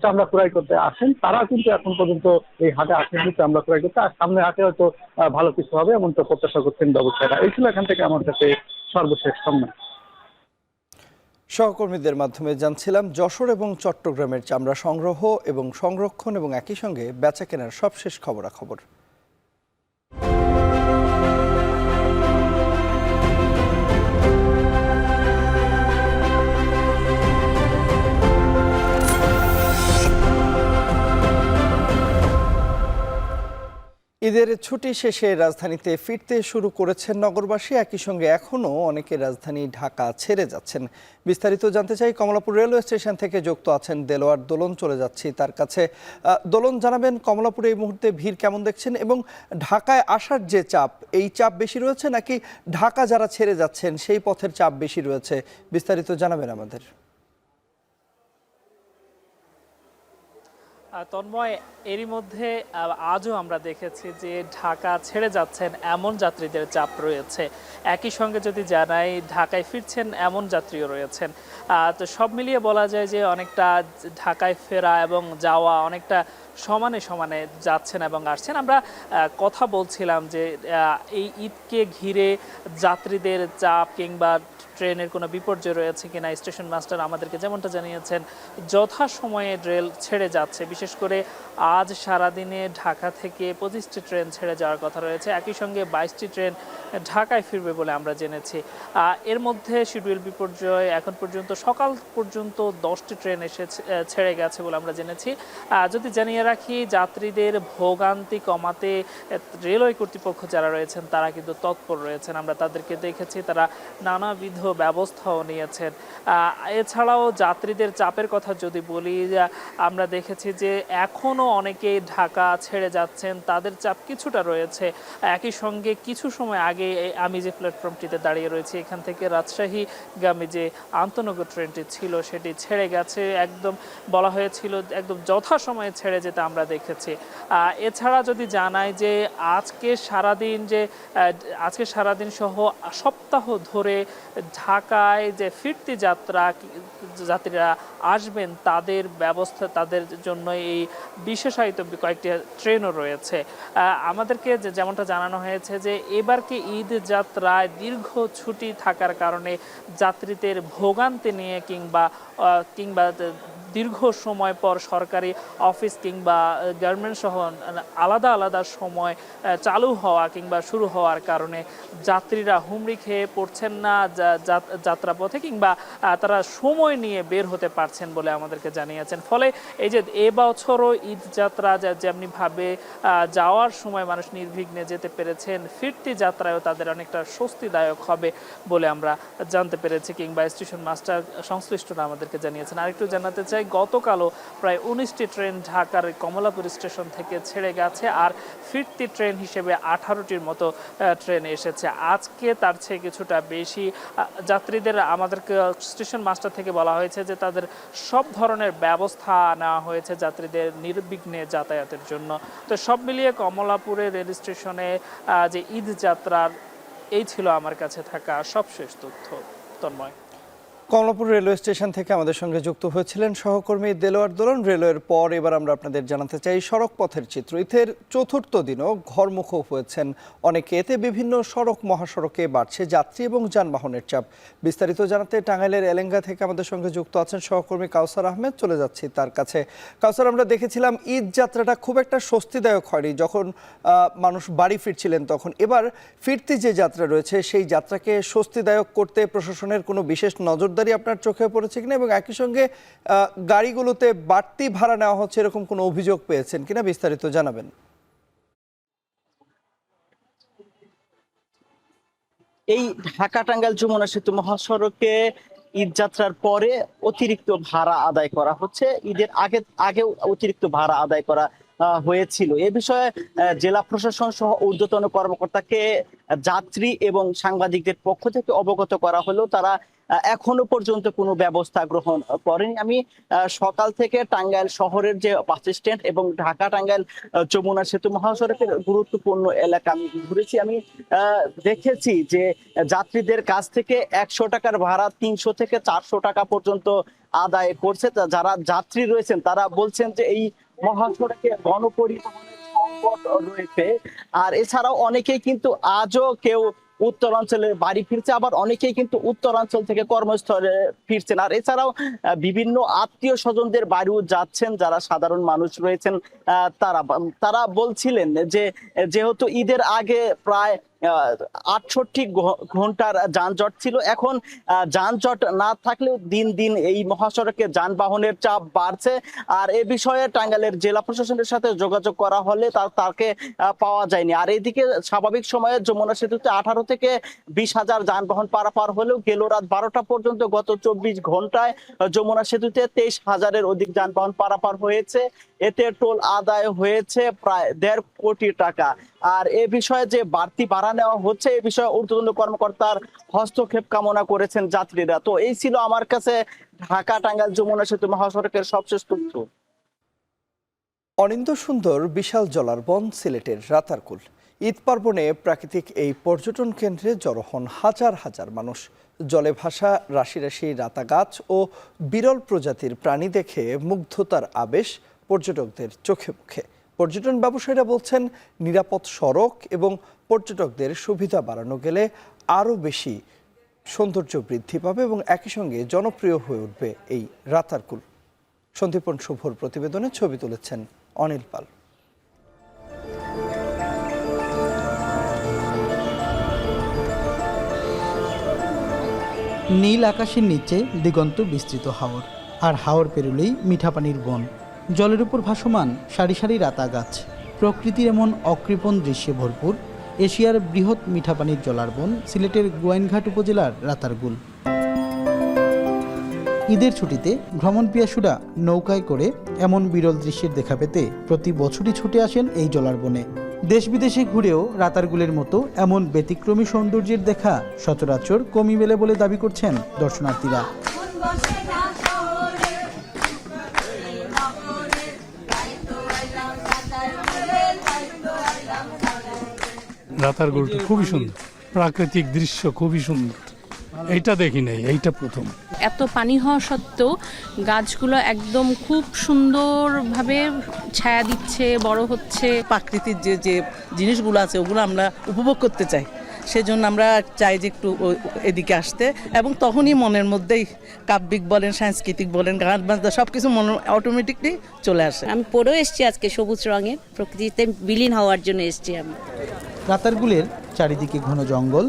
চামড়া ক্রয় করতে আসেন, তারা কিন্তু এখন পর্যন্ত এই হাটে আসেননি চামড়া ক্রয় করতে। আর সামনে হাটে হয়তো ভালো কিছু হবে এমন তো প্রত্যাশা করছেন ব্যবসায়ীরা। এই ছিল এখান থেকে আমার কাছে সর্বশেষ সম্মান। সহকর্মীদের মাধ্যমে জানছিলাম যশোর এবং চট্টগ্রামের চামড়া সংগ্রহ এবং সংরক্ষণ এবং একই সঙ্গে বেচা কেনার সবশেষ খবরাখবর। ঈদের ছুটি শেষে রাজধানীতে ফিরতে শুরু করেছেন নগরবাসী, একই সঙ্গে এখনও অনেকে রাজধানী ঢাকা ছেড়ে যাচ্ছেন। বিস্তারিত জানতে চাই, কমলাপুর রেলওয়ে স্টেশন থেকে যুক্ত আছেন দেলোয়ার দোলন, চলে যাচ্ছি তার কাছে। দোলন, জানাবেন কমলাপুরে এই মুহূর্তে ভিড় কেমন দেখছেন এবং ঢাকায় আসার যে চাপ, এই চাপ বেশি রয়েছে নাকি ঢাকা যারা ছেড়ে যাচ্ছেন সেই পথের চাপ বেশি রয়েছে? বিস্তারিত জানাবেন আমাদের। তন্ময়, এরই মধ্যে আজও আমরা দেখেছি যে ঢাকা ছেড়ে যাচ্ছেন এমন যাত্রীদের চাপ রয়েছে। একই সঙ্গে যদি জানাই ঢাকায় ফিরছেন এমন যাত্রীও রয়েছেন। তো সব মিলিয়ে বলা যায় যে অনেকটা ঢাকায় ফেরা এবং যাওয়া অনেকটা সমানে সমানে যাচ্ছেন এবং আসছেন। আমরা কথা বলছিলাম যে এই ঈদকে ঘিরে যাত্রীদের চাপ কিংবা ট্রেনের কোনো বিপর্যয় রয়েছে কিনা। স্টেশন মাস্টার আমাদেরকে যেমনটা জানিয়েছেন, যথাসময়ে রেল ছেড়ে যাচ্ছে। বিশেষ করে আজ সারাদিনে ঢাকা থেকে 25টি ট্রেন ছেড়ে যাওয়ার কথা রয়েছে, একই সঙ্গে 22টি ট্রেন ঢাকায় ফিরবে বলে আমরা জেনেছি। এর মধ্যে শিডিউল বিপর্যয় এখন পর্যন্ত সকাল পর্যন্ত 10টি ট্রেন এসে ছেড়ে গেছে বলে আমরা জেনেছি। যদি জানিয়ে রাখি, যাত্রীদের ভোগান্তি কমাতে রেলওয়ে কর্তৃপক্ষ যারা রয়েছেন তারা কিন্তু তৎপর রয়েছেন। আমরা তাদেরকে দেখেছি, তারা নানাবিধ ব্যবস্থাও নিয়েছেন। এছাড়াও যাত্রীদের চাপের কথা যদি বলি, আমরা দেখেছি যে এখনও অনেকেই ঢাকা ছেড়ে যাচ্ছেন, তাদের চাপ কিছুটা রয়েছে। একই সঙ্গে কিছু সময় আগে আমি যে প্ল্যাটফর্মটিতে দাঁড়িয়ে রয়েছি, এখান থেকে রাজশাহীগামী যে আন্তনগর ট্রেনটি ছিল সেটি ছেড়ে গেছে। একদম বলা হয়েছিল একদম যথাসময়ে ছেড়ে যেতে আমরা দেখেছি। এছাড়া যদি জানাই যে আজকে সারাদিন সহ সপ্তাহ ধরে ঢাকায় যে ফিরতি যাত্রীরা আসবেন তাদের ব্যবস্থা, তাদের জন্য এই বিশেষায়িত কয়েকটি ট্রেনও রয়েছে। আমাদেরকে যেমনটা জানানো হয়েছে যে এবারকে ঈদ যাত্রায় দীর্ঘ ছুটি থাকার কারণে যাত্রীদের ভোগান্তি নিয়ে কিংবা দীর্ঘ সময় পর সরকারি অফিস কিংবা গার্মেন্টস সহ আলাদা আলাদা সময় চালু হওয়া কিংবা শুরু হওয়ার কারণে যাত্রীরা হুমড়ি খেয়ে পড়ছেন না যাত্রাপথে, কিংবা তারা সময় নিয়ে বের হতে পারছেন বলে আমাদেরকে জানিয়েছেন। ফলে এই যে এবছরও ঈদ যাত্রা যেমনিভাবে যাওয়ার সময় মানুষ নির্বিঘ্নে যেতে পেরেছেন, ফিরতি যাত্রায়ও তাদের অনেকটা স্বস্তিদায়ক হবে বলে আমরা জানতে পেরেছি, কিংবা স্টেশন মাস্টার সংশ্লিষ্টরা আমাদেরকে জানিয়েছেন। আরেকটু জানাতে চাই, যায় গতকালও প্রায় 19টি ট্রেন ঢাকার কমলাপুর স্টেশন থেকে ছেড়ে গেছে, আর ফিরতি ট্রেন হিসেবে 18টির মতো ট্রেন এসেছে। আজকে তার চেয়ে কিছুটা বেশি যাত্রীদের আমাদেরকে স্টেশন মাস্টার থেকে বলা হয়েছে যে তাদের সব ধরনের ব্যবস্থা নেওয়া হয়েছে যাত্রীদের নির্বিঘ্নে যাতায়াতের জন্য। তো সব মিলিয়ে কমলাপুরে রেল স্টেশনে যে ঈদ যাত্রার এই ছিল আমার কাছে থাকা সবশেষ তথ্য। তন্ময়। কমলাপুর রেলওয়ে স্টেশন থেকে আমাদের সঙ্গে যুক্ত হয়েছিলেন সহকর্মী দেলোয়ার দোলন। রেলওয়ের পর এবার আমরা আপনাদের জানাতে চাই সড়ক পথের চিত্র। ঈদের চতুর্থ দিনও ঘরমুখ হয়েছেন অনেকে। এতে বিভিন্ন সড়ক মহাসড়কে বাড়ছে যাত্রী এবং যানবাহনের চাপ। বিস্তারিত জানাতে টাঙ্গাইলের এলেঙ্গা থেকে আমাদের সঙ্গে যুক্ত আছেন সহকর্মী কাউসার আহমেদ। চলে যাচ্ছি তার কাছে। কাউসার, আমরা দেখেছিলাম ঈদ যাত্রাটা খুব একটা স্বস্তিদায়ক হয়নি যখন মানুষ বাড়ি ফিরছিলেন তখন। এবার ফিরতি যে যাত্রা রয়েছে সেই যাত্রাকে স্বস্তিদায়ক করতে প্রশাসনের কোনো বিশেষ নজরদারি আপনার চোখে পড়েছে কিনা, এবং একই সঙ্গে গাড়িগুলোতে বাড়তি ভাড়া নেওয়া হচ্ছে এরকম কোনো অভিযোগ পেয়েছেন কিনা, বিস্তারিত জানাবেন। এই ঢাকা টাঙ্গাইল যমুনা সেতু মহাসড়কে ঈদ যাত্রার পরে অতিরিক্ত ভাড়া আদায় করা হচ্ছে। ঈদের আগেও অতিরিক্ত ভাড়া আদায় করা হয়েছিল। এ বিষয়ে জেলা প্রশাসন সহ ঊর্ধ্বতন কর্মকর্তাকে যাত্রী এবং সাংবাদিকদের পক্ষ থেকে অবগত করা হলেও তারা এখনো পর্যন্ত কোনো ব্যবস্থা গ্রহণ করেনি। আমি সকাল থেকে টাঙ্গাইল শহরের যে বাস স্ট্যান্ড এবং ঢাকা টাঙ্গাইল যমুনা সেতু মহাসড়কের গুরুত্বপূর্ণ এলাকা আমি ঘুরেছি। আমি দেখেছি যে যাত্রীদের কাছ থেকে 100 টাকার ভাড়া 300 থেকে 400 টাকা পর্যন্ত আদায় করছে। যারা যাত্রী রয়েছেন তারা বলছেন যে এই মহাসড়কে গণপরিবহনের সংকট রয়েছে। আর এছাড়াও অনেকেই কিন্তু আজও কেউ উত্তরাঞ্চলে বাড়ি ফিরছে, আবার অনেকেই কিন্তু উত্তরাঞ্চল থেকে কর্মস্থলে ফিরছেন। আর এছাড়াও বিভিন্ন আত্মীয় স্বজনদের বাড়িও যাচ্ছেন যারা সাধারণ মানুষ রয়েছেন। তারা বলছিলেন যে যেহেতু ঈদের আগে প্রায় 68 ঘন্টার যানজট ছিল, এখন যানজট না থাকলেও দিন দিন এই মহাসড়কে যানবাহনের চাপ বাড়ছে। আর এ বিষয়ে টাঙ্গাইলের জেলা প্রশাসনের সাথে যোগাযোগ করা হলে তাকে পাওয়া যায়নি। আর এদিকে স্বাভাবিক সময়ে যমুনা সেতুতে 18 থেকে 20,000 যানবাহন পারাপার হলেও গেল রাত 12টা পর্যন্ত গত 24 ঘন্টায় যমুনা সেতুতে 23,000-এর অধিক যানবাহন পারাপার হয়েছে। এতে টোল আদায় হয়েছে প্রায় 1.5 কোটি টাকা। আর এ বিষয়ে যে বাড়তি ভাড়া নেওয়া হচ্ছে এ বিষয়ে ঊর্ধ্বতন কর্মকর্তার হস্তক্ষেপ কামনা করেছেন যাত্রীরা। তো এই ছিল আমার কাছে ঢাকা টাঙ্গাইল যমুনা সেতু মহাসড়কের সবশেষ তথ্য। অনিন্দ্য সুন্দর বিশাল জলারবন সিলেটের রাতারকুল। ঈদ পার্বণে প্রাকৃতিক এই পর্যটন কেন্দ্রে জড়ো হন হাজার হাজার মানুষ। জলে ভাসা রাশি রাশি রাতা গাছ ও বিরল প্রজাতির প্রাণী দেখে মুগ্ধতার আবেশ পর্যটকদের চোখে মুখে। পর্যটন ব্যবসায়ীরা বলছেন নিরাপদ সড়ক এবং পর্যটকদের সুবিধা বাড়ানো গেলে আরও বেশি সৌন্দর্য বৃদ্ধি পাবে এবং একই সঙ্গে জনপ্রিয় হয়ে উঠবে এই রাতারকুল। সন্দীপন শুভর প্রতিবেদনে ছবি তুলেছেন অনিল পাল। নীল আকাশের নিচে দিগন্ত বিস্তৃত হাওর, আর হাওর পেরুলেই মিঠা পানির বন। জলের উপর ভাসমান সারি সারি রাতা গাছ। প্রকৃতির এমন অকৃপণ দৃশ্যে ভরপুর এশিয়ার বৃহৎ মিঠা পানির জলারবন সিলেটের গোয়াইনঘাট উপজেলার রাতারগুল। ঈদের ছুটিতে ভ্রমণ পিয়াসুরা নৌকায় করে এমন বিরল দৃশ্যের দেখা পেতে প্রতি বছরই ছুটে আসেন এই জলারবনে। দেশ বিদেশে ঘুরেও রাতারগুলের মতো এমন ব্যতিক্রমী সৌন্দর্যের দেখা সচরাচর কমই মেলে বলে দাবি করছেন দর্শনার্থীরা। রাতারগুলটা খুবই সুন্দর, প্রাকৃতিক দৃশ্য খুবই সুন্দর। এইটা দেখি নাই, এইটা প্রথম। এত পানি হওয়া সত্ত্বেও গাছগুলো একদম খুব সুন্দরভাবে ছায়া দিচ্ছে, বড় হচ্ছে। প্রাকৃতিক যে জিনিসগুলো আছে ওগুলো আমরা উপভোগ করতে চাই, সেজন্য আমরা চাই যে একটু এদিকে আসতে, এবং তখনই মনের মধ্যেই কাব্যিক বলেন, সাংস্কৃতিক বলেন, গান বাজনা সবকিছু মনে অটোমেটিকলি চলে আসে। আমি পরেও এসেছি আজকে সবুজ রঙের, প্রকৃতিতে বিলীন হওয়ার জন্য এসেছি আমি। রাতারগুলের চারিদিকে ঘন জঙ্গল,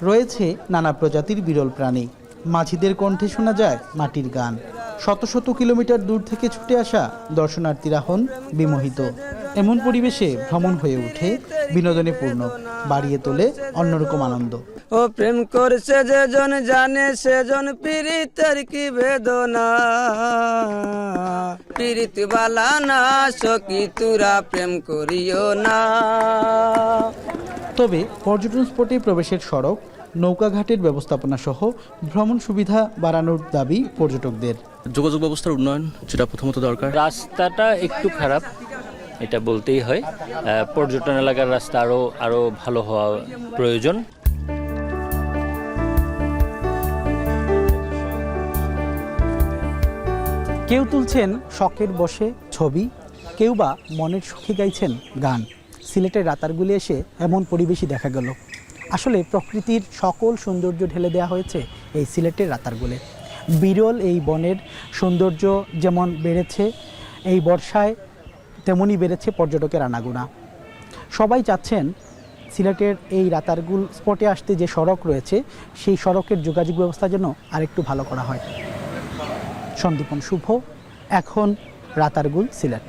রয়েছে নানা প্রজাতির বিরল প্রাণী। মাঝিদের কণ্ঠে শোনা যায় মাটির গান। শত শত কিলোমিটার দূর থেকে ছুটে আসা দর্শনার্থীরা হন বিমোহিত। এমন পরিবেশে ভ্রমণ হয়ে ওঠে বিনোদনে পূর্ণ, বাড়িয়ে তোলে অন্যরকম আনন্দ। ও প্রেম করছে যেজন জানে সেজন পীড়িতের কি বেদনা পীড়িত বালা না সখী তুরা প্রেম করিও না। তবে পর্যটন স্পটে প্রবেশের সড়ক, নৌকাঘাটের ব্যবস্থাপনা সহ ভ্রমণ সুবিধা বাড়ানোর দাবি পর্যটকদের। যোগাযোগ ব্যবস্থার উন্নয়ন যেটা প্রথমত দরকার। রাস্তাটা একটু খারাপ, এটা বলতেই হয়। পর্যটন এলাকার রাস্তা আরো ভালো হওয়া প্রয়োজন। কেউ তুলছেন শখের বসে ছবি, কেউ বা মনের সুখে গাইছেন গান। সিলেটের রাতারগুলি এসে এমন পরিবেশই দেখা গেল। আসলে প্রকৃতির সকল সৌন্দর্য ঢেলে দেওয়া হয়েছে এই সিলেটের রাতারগুলে। বিরল এই বনের সৌন্দর্য যেমন বেড়েছে এই বর্ষায়, তেমনই বেড়েছে পর্যটকের আনাগোনা। সবাই চাচ্ছেন সিলেটের এই রাতারগুল স্পটে আসতে যে সড়ক রয়েছে সেই সড়কের যোগাযোগ ব্যবস্থা যেন আরেকটু ভালো করা হয়। সন্দীপন শুভ, এখন রাতারগুল, সিলেট।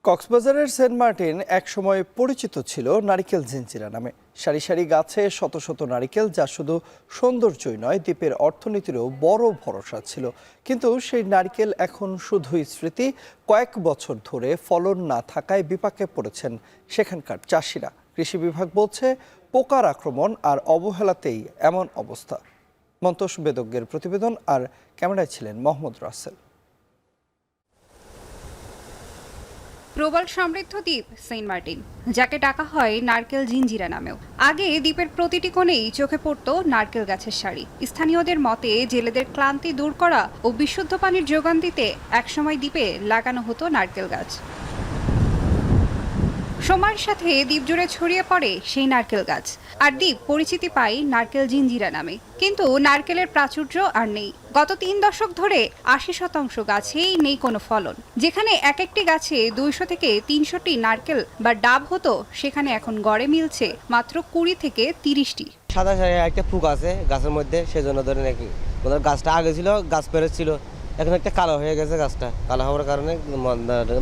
কক্সবাজারের সেন্ট মার্টিন একসময় পরিচিত ছিল নারিকেল জিঞ্জিরা নামে। সারি সারি গাছে শত শত নারিকেল, যা শুধু সৌন্দর্যই নয়, দ্বীপের অর্থনীতিরও বড় ভরসা ছিল। কিন্তু সেই নারিকেল এখন শুধুই স্মৃতি। কয়েক বছর ধরে ফলন না থাকায় বিপাকে পড়েছেন সেখানকার চাষিরা। কৃষি বিভাগ বলছে পোকার আক্রমণ আর অবহেলাতেই এমন অবস্থা। মন্তোষ বেদজ্ঞের প্রতিবেদন, আর ক্যামেরায় ছিলেন মোহাম্মদ রাসেল। প্রবল সমৃদ্ধ দ্বীপ সেন্ট মার্টিন, যাকে ডাকা হয় নারকেল জিঞ্জিরা নামেও। আগে দ্বীপের প্রতিটি কোণেই চোখে পড়তো নারকেল গাছের সারি। স্থানীয়দের মতে জেলেদের ক্লান্তি দূর করা ও বিশুদ্ধ পানির যোগান দিতে একসময় দ্বীপে লাগানো হতো নারকেল গাছ। সময়ের সাথে দ্বীপ জুড়ে ছড়িয়ে পড়ে সেই নারকেল গাছ, আর দ্বীপ পরিচিতি পায় নারকেল জিঞ্জিরা নামে। কিন্তু নারকেলের প্রাচুর্য আর নেই। গত 3 দশক ধরে 80% গাছেই নেই কোনো ফলন। যেখানে এক একটি গাছে 200 থেকে 300টি নারকেল বা ডাব হতো, সেখানে এখন গড়ে মিলছে মাত্র 20 থেকে 30টি। সাদা একটা ফুক আছে গাছের মধ্যে, সেজন্য ধরে নাকি গাছটা আগে ছিল, গাছ পেরেছিল, এখন একটা কালো হয়ে গেছে। গাছটা কালো হওয়ার কারণে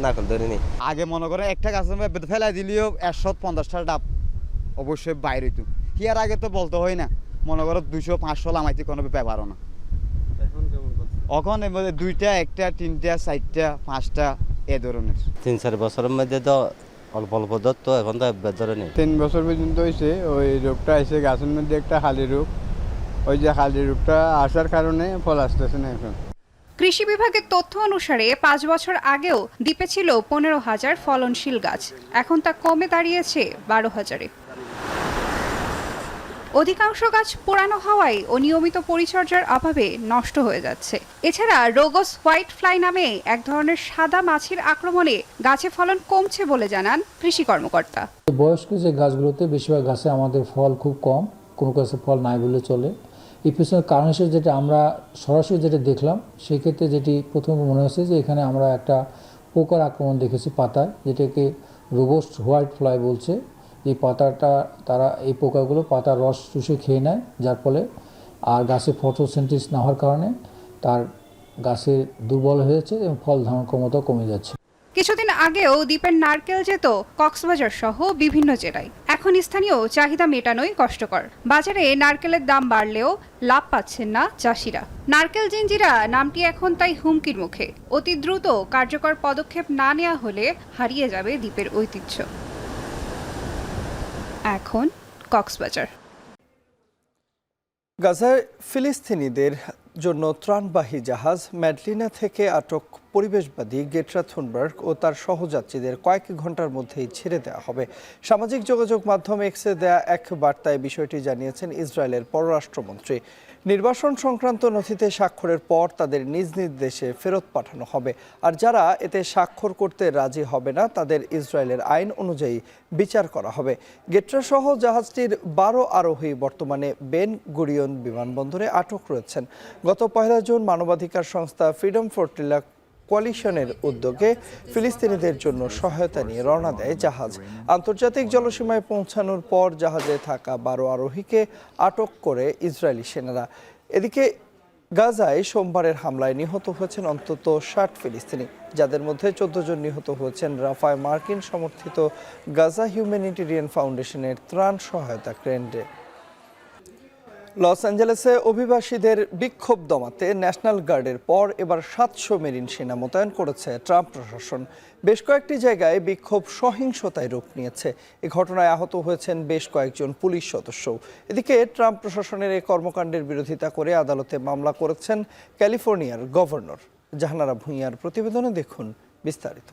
নারকেল ধরেনি। আগে মনে করেন একটা গাছের মধ্যে ফেলাই দিলেও 150টা ডাব অবশ্যই বাইরে হইতো। হিয়ার আগে তো বলতে হয় না, মনে করো 200-500 লামাইতে কোনো ব্যাপারও না। এখন এর মধ্যে 2টা, 1টা, 3টা, 4টা, 5টা এ ধরনের। 3-4 বছরের মধ্যে তো অল্প অল্প ধরতো, এখন তো ধরে নেই। 3 বছর পর্যন্ত হয়েছে ওই রোগটা এসে গাছের মধ্যে একটা হালি রোগ, ওই যে হালি রোগটা আসার কারণে ফল আসতেছে না এখন। কৃষি বিভাগের তথ্য অনুসারে 5 বছর আগেও দ্বীপে ছিল 15,000 ফলনশীল গাছ, এখন তা কমে দাঁড়িয়েছে 12,000-এ। অধিকাংশ গাছ পুরানো হওয়ায় অনিয়মিত পরিচর্যার অভাবে নষ্ট হয়ে যাচ্ছে। এছাড়া রোগস হোয়াইট ফ্লাই নামে এক ধরনের সাদা মাছির আক্রমণে গাছে ফলন কমছে বলে জানান কৃষি কর্মকর্তা। বয়স্ক যে গাছগুলোতে বেশিরভাগ গাছে আমাদের ফল খুব কম, কোনো গাছে ফল নাই বলে চলে। এই পিছনে কারণ হিসেবে যেটা আমরা সরাসরি যেটা দেখলাম, সেই ক্ষেত্রে যেটি প্রথমে মনে হচ্ছে যে এখানে আমরা একটা পোকার আক্রমণ দেখেছি পাতায়, যেটাকে রোগস হোয়াইট ফ্লাই বলছে। এই পাতাটা তারা এই পোকাগুলো পাতার রস চুষে খেয়ে নেয়, যার ফলে আর গাছে ফটোসিনথেসিস না হওয়ার কারণে তার গাছের দুর্বল হয়েছে এবং ফল ধারণ ক্ষমতা কমে যাচ্ছে। কিছুদিন আগেও দ্বীপের নারকেল যেত কক্সবাজার সহ বিভিন্ন জেলায়। এখন স্থানীয় চাহিদা মেটানোই কষ্টকর। বাজারে নারকেলের দাম বাড়লেও লাভ পাচ্ছেন না চাষিরা। নারকেল জিঞ্জিরা নামটি এখন তাই হুমকির মুখে। অতি দ্রুত কার্যকর পদক্ষেপ না নেওয়া হলে হারিয়ে যাবে দ্বীপের ঐতিহ্য। এখন কক্সবাজার। গাজায় ফিলিস্তিনিদের জন্য ত্রাণবাহী জাহাজ ম্যাডলিনা থেকে আটক পরিবেশবাদী গ্রেটা থুনবার্গ ও তার সহযাত্রীদের কয়েক ঘন্টার মধ্যেই ছেড়ে দেওয়া হবে। সামাজিক যোগাযোগ মাধ্যম এক্সে দেয়া এক বার্তায় বিষয়টি জানিয়েছেন ইসরায়েলের পররাষ্ট্রমন্ত্রী। নির্বাসন সংক্রান্ত নথিতে স্বাক্ষরের পর তাদের নিজ নিজ দেশে ফেরত পাঠানো হবে, আর যারা এতে স্বাক্ষর করতে রাজি হবে না তাদের ইসরায়েলের আইন অনুযায়ী বিচার করা হবে। গ্রেটা সহ জাহাজটির 12 আরোহী বর্তমানে বেন গুরিয়ন বিমানবন্দরে আটক রয়েছেন। গত 1 জুন মানবাধিকার সংস্থা ফ্রিডম ফ্লোটিলা কোয়ালিশনের উদ্যোগে ফিলিস্তিনিদের জন্য সহায়তা নিয়ে রওনা দেয় জাহাজ। আন্তর্জাতিক জলসীমায় পৌঁছানোর পর জাহাজে থাকা 12 আরোহীকে আটক করে ইসরায়েলি সেনারা। এদিকে গাজায় সোমবারের হামলায় নিহত হয়েছেন অন্তত 60 ফিলিস্তিনি, যাদের মধ্যে 14 জন নিহত হয়েছেন রাফায় মার্কিন সমর্থিত গাজা হিউম্যানিটেরিয়ান ফাউন্ডেশনের ত্রাণ সহায়তা কেন্দ্রে। লস অ্যাঞ্জেলেসে অভিবাসীদের বিক্ষোভ দমাতে ন্যাশনাল গার্ডের পর এবার 700 মেরিন সেনা মোতায়েন করেছে ট্রাম্প প্রশাসন। বেশ কয়েকটি জায়গায় বিক্ষোভ সহিংসতায় রূপ নিয়েছে। এ ঘটনায় আহত হয়েছেন বেশ কয়েকজন পুলিশ সদস্য। এদিকে ট্রাম্প প্রশাসনের এই কর্মকাণ্ডের বিরোধিতা করে আদালতে মামলা করেছেন ক্যালিফোর্নিয়ার গভর্নর। জাহানারা ভূঁইয়ার প্রতিবেদনে দেখুন বিস্তারিত।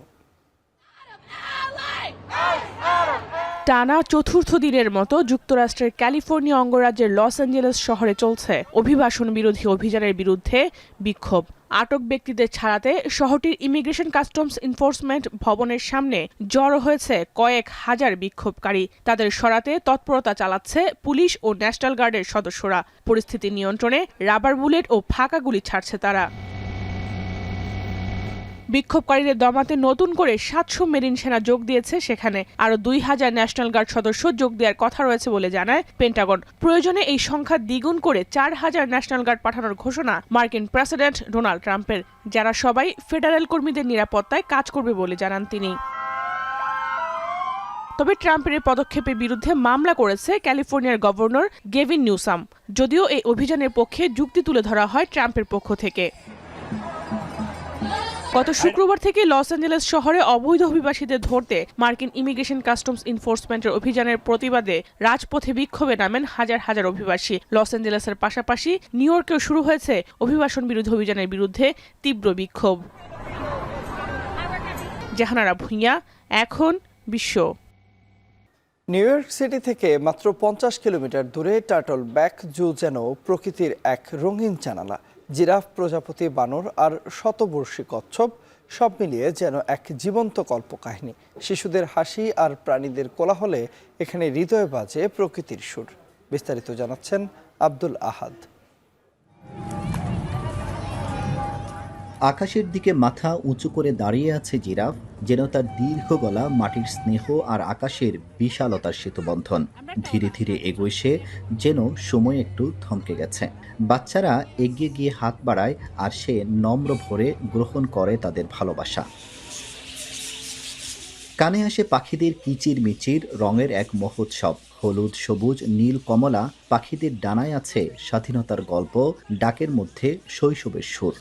টানা চতুর্থ দিনের মতো যুক্তরাষ্ট্রের ক্যালিফোর্নিয়া অঙ্গরাজ্যের লস অ্যাঞ্জেলেস শহরে চলছে অভিবাসন বিরোধী অভিযানের বিরুদ্ধে বিক্ষোভ। আটক ব্যক্তিদের ছাড়াতে শহরটির ইমিগ্রেশন কাস্টমস এনফোর্সমেন্ট ভবনের সামনে জড়ো হয়েছে কয়েক হাজার বিক্ষোভকারী। তাদের সরাতে তৎপরতা চালাচ্ছে পুলিশ ও ন্যাশনাল গার্ডের সদস্যরা। পরিস্থিতি নিয়ন্ত্রণে রাবার বুলেট ও ফাঁকা গুলি ছাড়ছে তারা। বিক্ষোভকারীদের দমাতে নতুন করে 700 মেরিন সেনা যোগ দিয়েছে সেখানে। আরো 2000 ন্যাশনাল গার্ড সদস্য যোগ দেওয়ার কথা রয়েছে বলে জানায় পেন্টাগন। প্রয়োজনে এই সংখ্যা দ্বিগুণ করে 4000 ন্যাশনাল গার্ড পাঠানোর ঘোষণা মার্কিন প্রেসিডেন্ট ডোনাল্ড ট্রাম্পের, যারা সবাই ফেডারেল কর্মীদের নিরাপত্তায় কাজ করবে বলে জানান তিনি। তবে ট্রাম্পের এই পদক্ষেপের বিরুদ্ধে মামলা করেছে ক্যালিফোর্নিয়ার গভর্নর গেভিন নিউসাম, যদিও এই অভিযানের পক্ষে যুক্তি তুলে ধরা হয় ট্রাম্পের পক্ষ থেকে। গত শুক্রবার থেকে লস অ্যাঞ্জেলেস শহরে অবৈধ অভিবাসীদের ধরতে মার্কিন ইমিগ্রেশন কাস্টমস এনফোর্সমেন্টের অভিযানের প্রতিবাদে রাজপথে বিক্ষোভে নামেন হাজার হাজার অভিবাসী। লস অ্যাঞ্জেলেসের পাশাপাশি নিউ ইয়র্কেও শুরু হয়েছে অভিবাসন বিরোধী অভিযানের বিরুদ্ধে তীব্র বিক্ষোভ। জাহানারা ভূঁইয়া, এখন বিশ্ব। নিউ ইয়র্ক সিটি থেকে মাত্র 50 কিলোমিটার দূরে টার্টল ব্যাক জু যেন প্রকৃতির এক রঙিন জানালা। জিরাফ, প্রজাপতি, বানর আর শতবর্ষী কচ্ছপ সব মিলিয়ে যেন এক জীবন্ত কল্পকাহিনী। শিশুদের হাসি আর প্রাণীদের কোলাহলে এখানে হৃদয়ে বাজে প্রকৃতির সুর। বিস্তারিত জানাচ্ছেন আব্দুল আহাদ। আকাশের দিকে মাথা উঁচু করে দাঁড়িয়ে আছে জিরাফ, যেন তার দীর্ঘ গলা মাটির স্নেহ আর আকাশের বিশালতার সেতুবন্ধন। ধীরে ধীরে এগোয় সে, যেন সময় একটু থমকে গেছে। বাচ্চারা এগিয়ে গিয়ে হাত বাড়ায় আর সে নম্র ভরে গ্রহণ করে তাদের ভালোবাসা। কানে আসে পাখিদের কিচির মিচির রঙের এক মহোৎসব। হলুদ, সবুজ, নীল, কমলা পাখিদের ডানায় আছে স্বাধীনতার গল্প, ডাকের মধ্যে শৈশবের সুর।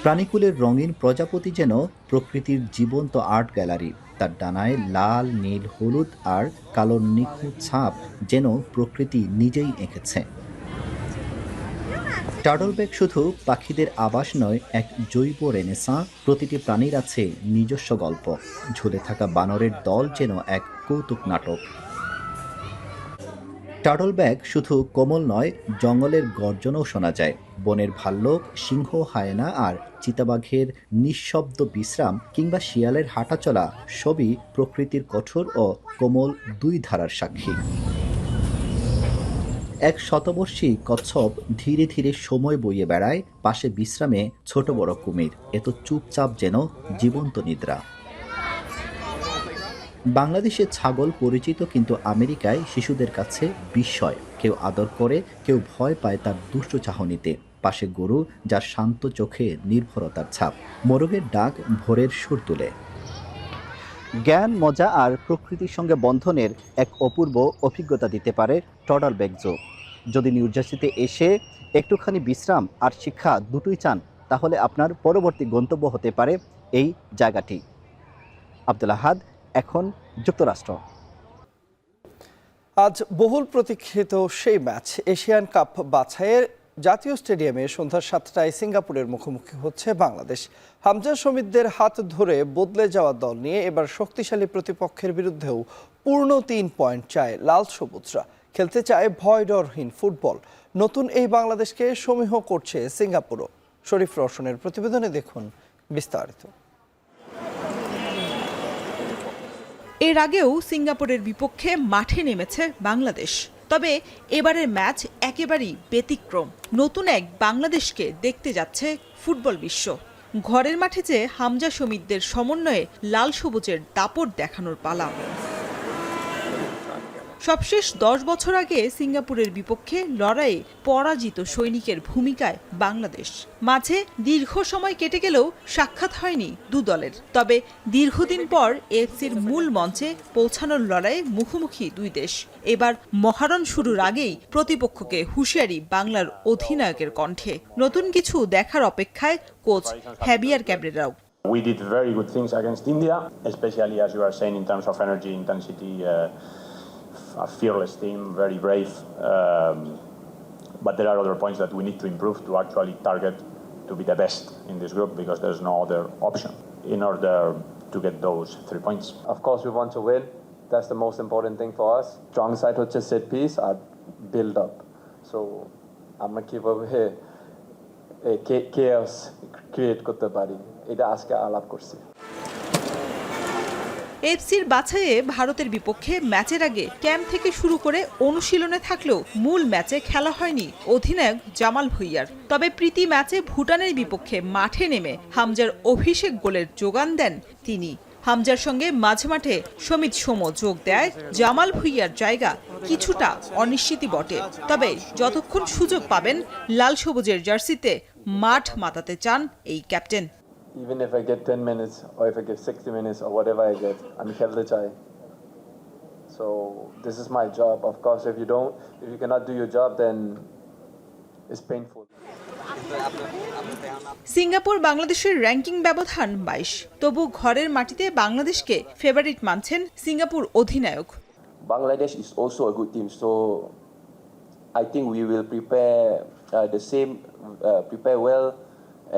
প্রাণীকুলের রঙিন প্রজাপতি যেন প্রকৃতির জীবন্ত আর্ট গ্যালারি। তার ডানায় লাল, নীল, হলুদ আর কালোর নিখুঁত ছাপ যেন প্রকৃতি নিজেই এঁকেছে। টার্টলব্যাক শুধু পাখিদের আবাস নয়, এক জৈব রেনেসাঁ। প্রতিটি প্রাণীর আছে নিজস্ব গল্প। ঝুলে থাকা বানরের দল যেন এক কৌতুক নাটক। টার্টলব্যাক শুধু কোমল নয়, জঙ্গলের গর্জনও শোনা যায়। বনের ভাল্লুক, সিংহ, হায়েনা আর চিতাবাঘের নিঃশব্দ বিশ্রাম কিংবা শিয়ালের হাঁটাচলা সবই প্রকৃতির কঠোর ও কোমল দুই ধারার সাক্ষী। এক শতবর্ষী কচ্ছপ ধীরে ধীরে সময় বইয়ে বেড়ায়, পাশে বিশ্রামে ছোট বড় কুমির। এত চুপচাপ যেন জীবন্ত নিদ্রা। বাংলাদেশে ছাগল পরিচিত, কিন্তু আমেরিকায় শিশুদের কাছে বিস্ময়। কেউ আদর করে, কেউ ভয় পায় তার দুষ্ট চাহনিতে। পাশে গরু, যার শান্ত চোখে নির্ভরতার ছাপ। মোরগের ডাক ভোরের সুর তুলে। জ্ঞান, মজা আর প্রকৃতির সঙ্গে বন্ধনের এক অপূর্ব অভিজ্ঞতা দিতে পারে টার্টলব্যাক জু। যদি নিউ জার্সিতে এসে একটুখানি বিশ্রাম আর শিক্ষা দুটোই চান, তাহলে আপনার পরবর্তী গন্তব্য হতে পারে এই জায়গাটি। আব্দুল আহাদ, এখন যুক্তরাষ্ট্র। আজ বহুল প্রতীক্ষিত সেই ম্যাচ, এশিয়ান কাপ বাছাইয়ের জাতীয় স্টেডিয়ামে সন্ধ্যা 7টায় সিঙ্গাপুরের মুখোমুখি হচ্ছে বাংলাদেশ। হামজা শমীদদের হাত ধরে বদলে যাওয়া দল নিয়ে এবার শক্তিশালী প্রতিপক্ষের বিরুদ্ধেও পূর্ণ 3 পয়েন্ট চায় লাল সবুজরা। খেলতে চায় ভয় ডরহীন ফুটবল। নতুন এই বাংলাদেশকে সমীহ করছে সিঙ্গাপুরও। শরীফ রওশনের প্রতিবেদনে দেখুন বিস্তারিত। এর আগেও সিঙ্গাপুরের বিপক্ষে মাঠে নেমেছে বাংলাদেশ, তবে এবারের ম্যাচ একেবারেই ব্যতিক্রম। নতুন এক বাংলাদেশকে দেখতে যাচ্ছে ফুটবল বিশ্ব। ঘরের মাঠে যে হামজা শমীদদের সমন্বয়ে লাল সবুজের দাপট দেখানোর পালা। সবশেষ 10 বছর আগে সিঙ্গাপুরের বিপক্ষে লড়াইয়ে পরাজিত সৈনিকের ভূমিকায় বাংলাদেশ। মাঝে দীর্ঘ সময় কেটে গেলেও সাক্ষাৎ হয়নি দু দলের। তবে দীর্ঘদিন পর এএফসির মূল মঞ্চে পৌঁছানোর লড়াইয়ে মুখোমুখি দুই দেশ। এবার মহারণ শুরুর আগেই প্রতিপক্ষকে হুঁশিয়ারি বাংলার অধিনায়কের কণ্ঠে। নতুন কিছু দেখার অপেক্ষায় কোচ হ্যাভিয়ার ক্যাব্রেরাও। We did very good things against India, especially as you are saying in terms of energy, intensity, a fearless team, very brave. But there are other points that we need to improve to actually target to be the best in this group because there's no other option in order to get those 3 points. Of course we want to win. That's the most important thing for us. Strong side হচ্ছে set piece আর build up. So আমরা কিভাবে chaos create করতে পারি এটা আজকে আলাপ করছি। এফসির বাছাইয়ে ভারতের বিপক্ষে ম্যাচের আগে ক্যাম্প থেকে শুরু করে অনুশীলনে থাকলেও মূল ম্যাচে খেলা হয়নি অধিনায়ক জামাল ভুঁইয়ার। তবে প্রীতি ম্যাচে ভুটানের বিপক্ষে মাঠে নেমে হামজার অভিষেক গোলের যোগান দেন তিনি। হামজার সঙ্গে মাঝমাঠে সমিত সোম যোগ দেয় জামাল ভুঁইয়ার জায়গা কিছুটা অনিশ্চিতই বটে। তবে যতক্ষণ সুযোগ পাবেন লাল সবুজের জার্সিতে মাঠ মাতাতে চান এই captain. Even if I get 10 minutes or if I get 60 minutes or whatever I get, I'm খেলতে চাই. So this is my job. Of course, if you cannot do your job, then it's painful. Singapore বাংলাদেশের ranking ব্যবধান 22। তবু ঘরের মাটিতে বাংলাদেশকে favourite মানছেন Singapore অধিনায়ক। Bangladesh is also a good team, so I think we will prepare prepare well.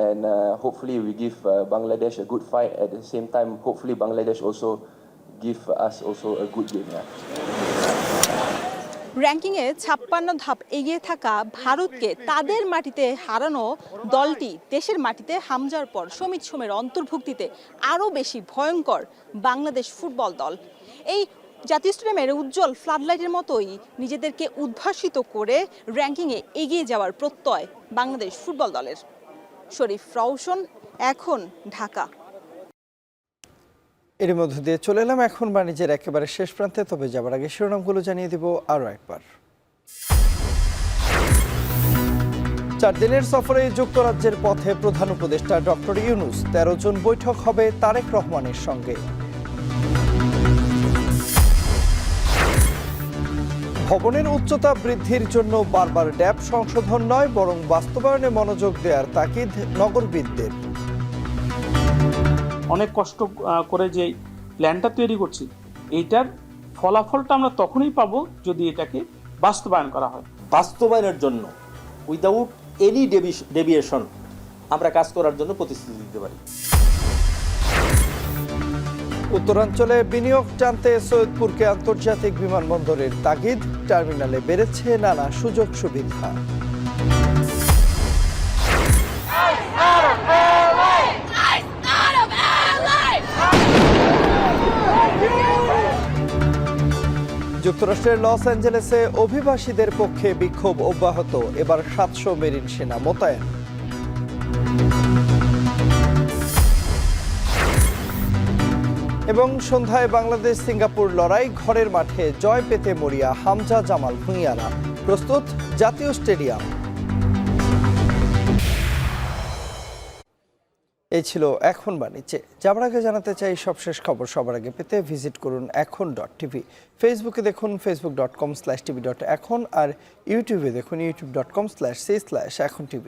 And hopefully we give Bangladesh a good fight. At the same time, hopefully Bangladesh also give us also a good game. Yeah. র্যাঙ্কিংয়ে 56 ধাপ এগিয়ে থাকা ভারতকে তাদের মাটিতে হারানো দলটি দেশের মাটিতে হামজার পর সমিত সোমের অন্তর্ভুক্তিতে আরও বেশি ভয়ঙ্কর বাংলাদেশ ফুটবল দল। এই জাতীয় স্টেডিয়ামের উজ্জ্বল ফ্লাডলাইটের মতোই নিজেদেরকে উদ্ভাসিত করে র্যাঙ্কিংয়ে এগিয়ে যাওয়ার প্রত্যয় বাংলাদেশ ফুটবল দলের। শরীফ রওশন, এখন, ঢাকা। এর মধ্যে দিয়ে চলে এলাম এখন বাণিজ্যের একেবারে শেষ প্রান্তে। তবে যাবার আগে শিরোনামগুলো জানিয়ে দিব আরও একবার। 4 দিনের সফরে যুক্তরাজ্যের পথে প্রধান উপদেষ্টা ডক্টর ইউনূস। 13 জন বৈঠক হবে তারেক রহমানের সঙ্গে। ভবনের উচ্চতা বৃদ্ধির জন্য বারবার ড্যাব সংশোধন নয়, বরং বাস্তবায়নে মনোযোগ দেওয়ার তাকিদ নগরবিদদের। অনেক কষ্ট করে যে প্ল্যানটা তৈরি করছি, এইটার ফলাফলটা আমরা তখনই পাবো যদি এটাকে বাস্তবায়ন করা হয়। বাস্তবায়নের জন্য উইদাউট এনি ডেভিয়েশন আমরা কাজ করার জন্য প্রতিশ্রুতি দিতে পারি। উত্তরাঞ্চলে বিনিয়োগ টানতে সৈয়দপুরকে আন্তর্জাতিক বিমানবন্দরের তাগিদ। টার্মিনালে বেড়েছে নানা সুযোগ সুবিধা। যুক্তরাষ্ট্রের লস অ্যাঞ্জেলেসে অভিবাসীদের পক্ষে বিক্ষোভ অব্যাহত। এবার 700 মেরিন সেনা মোতায়েন। এবং সন্ধ্যায় বাংলাদেশ সিঙ্গাপুর লড়াই। ঘরের মাঠে জয় পেতে মরিয়া হামজা জামাল ভুঁইয়ারা। প্রস্তুত জাতীয় স্টেডিয়াম। এই ছিল এখন বাণিজ্যে। যাবার আগে জানাতে চাই সবশেষ খবর সবার আগে পেতে ভিজিট করুন এখন.tv। ফেসবুকে দেখুন facebook.com/tv.এখন আর ইউটিউবে দেখুন youtube.com/c/echontv।